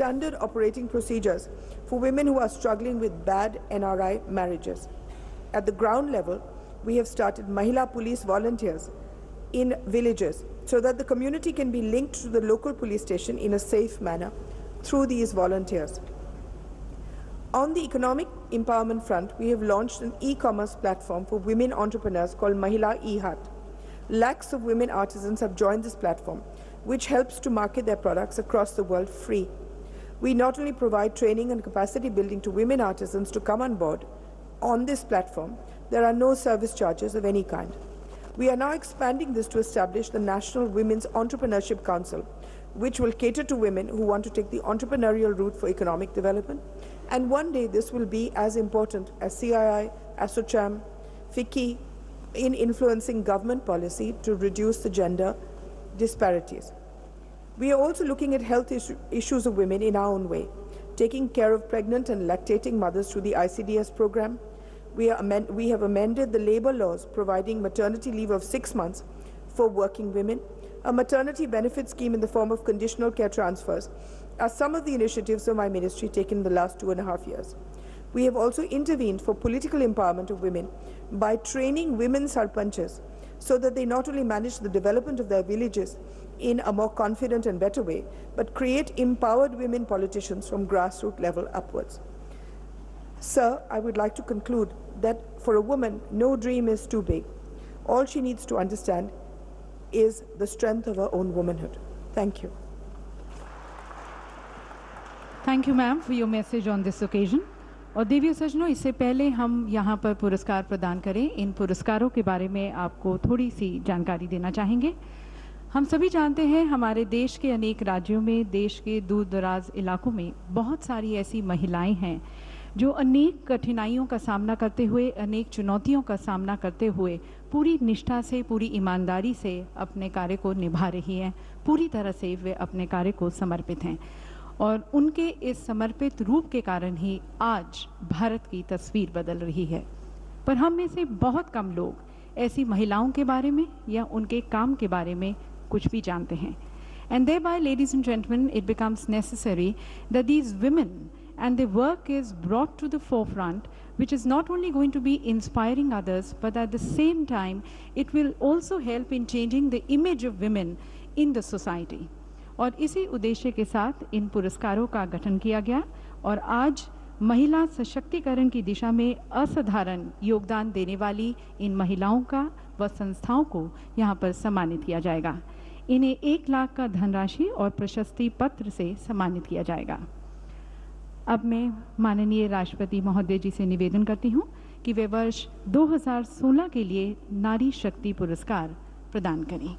standard operating procedures for women who are struggling with bad NRI marriages. At the ground level, we have started Mahila police volunteers in villages so that the community can be linked to the local police station in a safe manner through these volunteers. On the economic empowerment front, we have launched an e-commerce platform for women entrepreneurs called Mahila eHat. Lakhs of women artisans have joined this platform, which helps to market their products across the world free. We not only provide training and capacity building to women artisans to come on board on this platform, there are no service charges of any kind. We are now expanding this to establish the National Women's Entrepreneurship Council, which will cater to women who want to take the entrepreneurial route for economic development. And one day this will be as important as CII, ASSOCHAM, FICCI in influencing government policy to reduce the gender disparities. We are also looking at health issues of women in our own way, taking care of pregnant and lactating mothers through the ICDS program. We have amended the labor laws providing maternity leave of 6 months for working women. A maternity benefit scheme in the form of conditional care transfers are some of the initiatives of my ministry taken in the last 2.5 years. We have also intervened for political empowerment of women by training women sarpanchas so that they not only manage the development of their villages in a more confident and better way, but create empowered women politicians from grassroots level upwards. Sir, I would like to conclude that for a woman, no dream is too big. All she needs to understand is the strength of her own womanhood. Thank you. Thank you, ma'am, for your message on this occasion. और देवियों सज्जनों, इससे पहले हम यहाँ पर पुरस्कार प्रदान करें, इन पुरस्कारों के बारे में आपको थोड़ी सी जानकारी देना चाहेंगे। हम सभी जानते हैं हमारे देश के अनेक राज्यों में, देश के दूर दराज इलाकों में बहुत सारी ऐसी महिलाएं हैं जो अनेक कठिनाइयों का सामना करते हुए, अनेक चुनौतियों का सामना करते हुए पूरी निष्ठा से, पूरी ईमानदारी से अपने कार्य को निभा रही हैं। पूरी तरह से वे अपने कार्य को समर्पित हैं और उनके इस समर्पित रूप के कारण ही आज भारत की तस्वीर बदल रही है। पर हम में से बहुत कम लोग ऐसी महिलाओं के बारे में या उनके काम के बारे में कुछ भी जानते हैं। And thereby, ladies and gentlemen, it becomes necessary that these women and their work is brought to the forefront, which is not only going to be inspiring others, but at the same time, it will also help in changing the image of women in the society. और इसी उद्देश्य के साथ इन पुरस्कारों का गठन किया गया और आज महिला सशक्तिकरण की दिशा में असाधारण योगदान देने वाली इन महिलाओं का व संस्थाओं को यहाँ पर सम्मानित किया जाएगा। इन्हें 1 लाख का धनराशि और प्रशस्ति पत्र से सम्मानित किया जाएगा। अब मैं माननीय राष्ट्रपति महोदय जी से निवेदन करती हूँ कि वे वर्ष 2016 के लिए नारी शक्ति पुरस्कार प्रदान करें।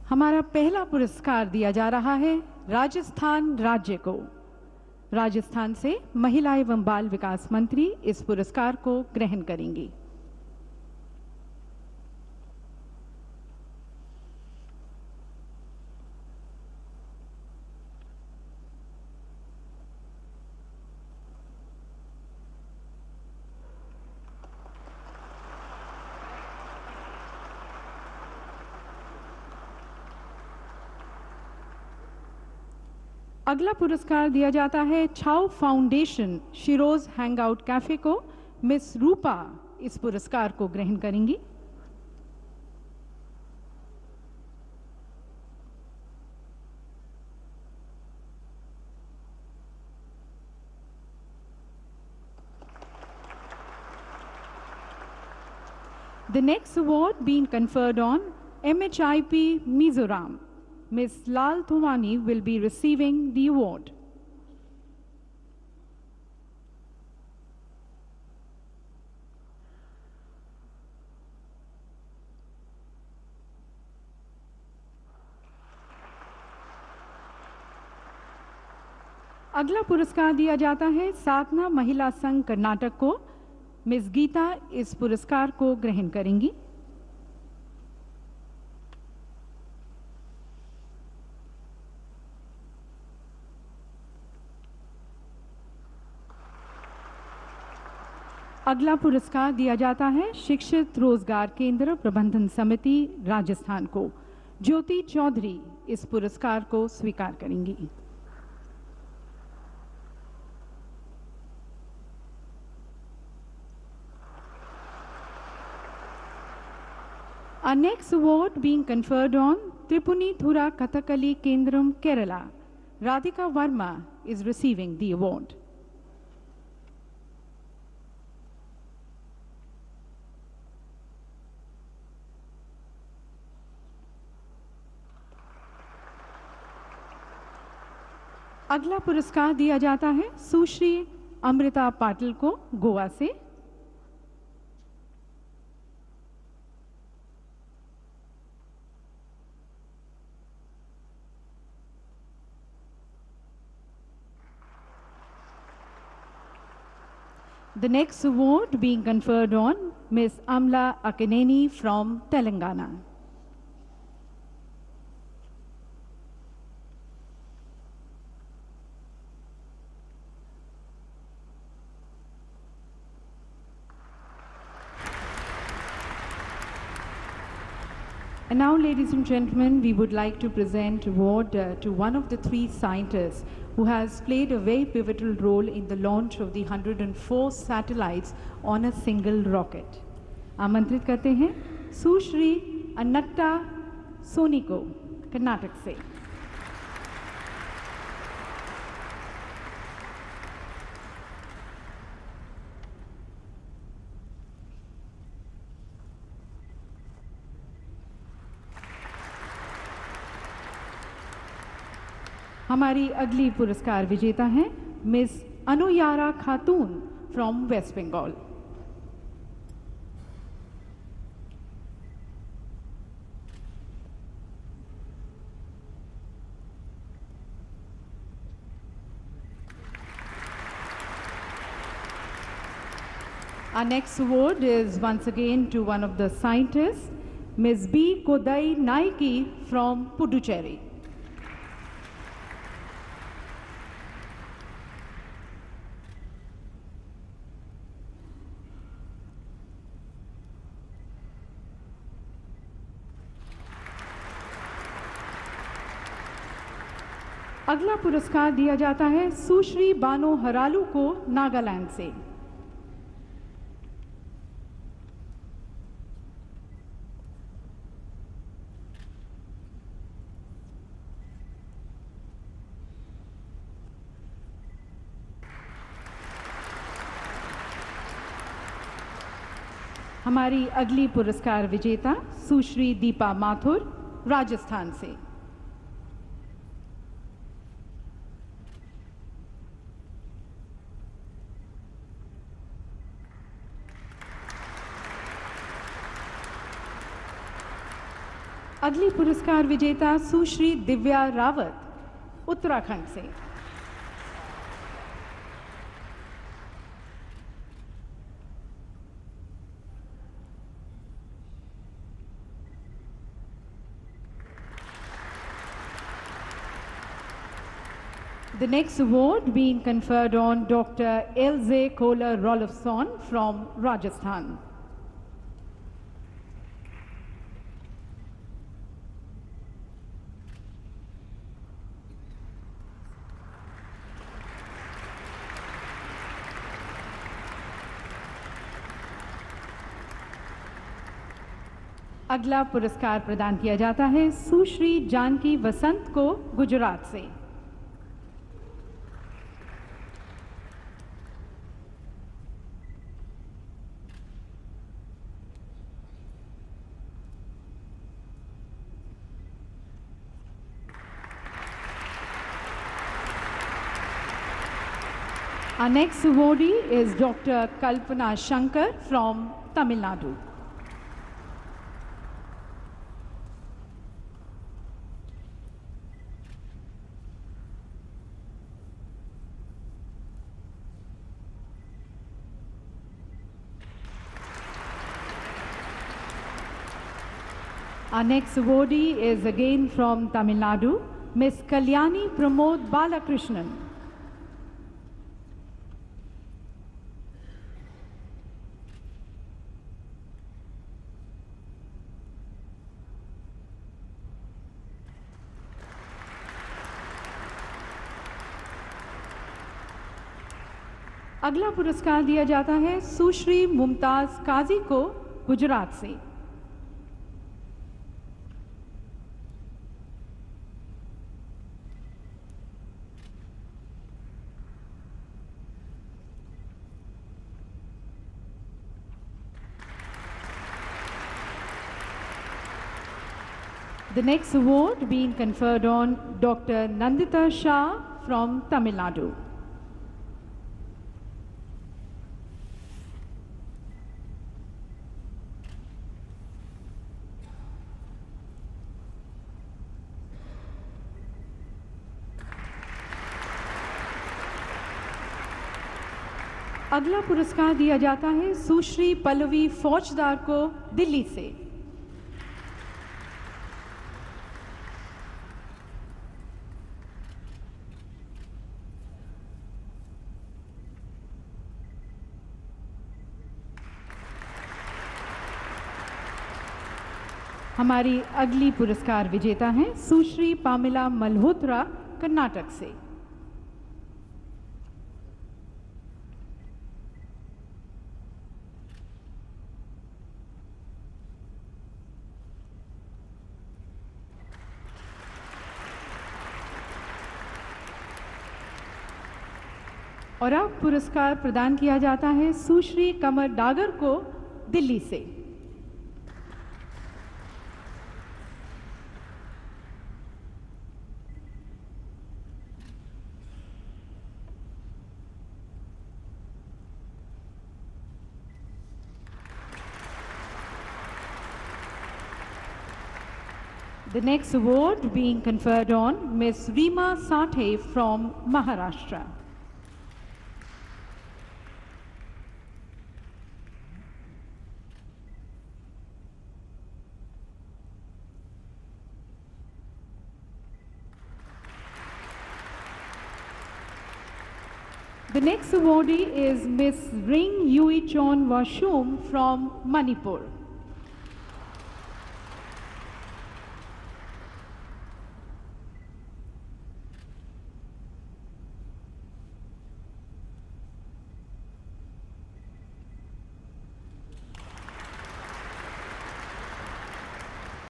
हमारा पहला पुरस्कार दिया जा रहा है राजस्थान राज्य को। राजस्थान से महिला एवं बाल विकास मंत्री इस पुरस्कार को ग्रहण करेंगी। अगला पुरस्कार दिया जाता है छाव फाउंडेशन शिरोज हैंगआउट कैफे को। मिस रूपा इस पुरस्कार को ग्रहण करेंगी। The next award being conferred on MHIP Mizoram. Ms. Lal Thumani will be receiving the award. अगला पुरस्कार दिया जाता है साधना महिला संघ कर्नाटक को। मिस गीता इस पुरस्कार को ग्रहण करेंगी। अगला पुरस्कार दिया जाता है शिक्षित रोजगार केंद्र प्रबंधन समिति राजस्थान को। ज्योति चौधरी इस पुरस्कार को स्वीकार करेंगी। Our next award being conferred on Tripuni Thura Kathakali Kendram, Kerala. Radhika Verma is receiving the award. अगला पुरस्कार दिया जाता है सुश्री अमृता पाटिल को, गोवा से। The next award being conferred on Ms. Amla Akineni from Telangana. And now, ladies and gentlemen, we would like to present award to one of the three scientists who has played a very pivotal role in the launch of the 104 satellites on a single rocket. आमंत्रित करते हैं सुश्री अन्नट्टा सोनी को, कर्नाटक से। हमारी अगली पुरस्कार विजेता हैं miss Anuyara Khatun from West Bengal. Our next award is once again to one of the scientists, Ms. B. Kodai Naiki from Puducherry. अगला पुरस्कार दिया जाता है सुश्री बानो हरालू को, नागालैंड से। हमारी अगली पुरस्कार विजेता सुश्री दीपा माथुर, राजस्थान से। अगली पुरस्कार विजेता सुश्री दिव्या रावत, उत्तराखंड से। The next award being conferred on Dr. Elze Kohler Rolofsson from Rajasthan. अगला पुरस्कार प्रदान किया जाता है सुश्री जानकी वसंत को, गुजरात से। Our next awardee is Dr. Kalpana Shankar from Tamil Nadu. Our next awardee is again from Tamil Nadu, Ms. Kalyani Pramod Balakrishnan. अगला पुरस्कार दिया जाता है सुश्री मुमताज काजी को गुजरात से। The next award being conferred on Dr. Nandita Shah from Tamil Nadu. अगला पुरस्कार दिया जाता है सुश्री पल्लवी फौजदार को दिल्ली से। हमारी अगली पुरस्कार विजेता हैं सुश्री पामिला मल्होत्रा कर्नाटक से। और अब पुरस्कार प्रदान किया जाता है सुश्री कमर डागर को दिल्ली से। The next award being conferred on Ms. Reema Sathe from Maharashtra. The next awardee is Ms. Ring Yui Chon Washum from Manipur.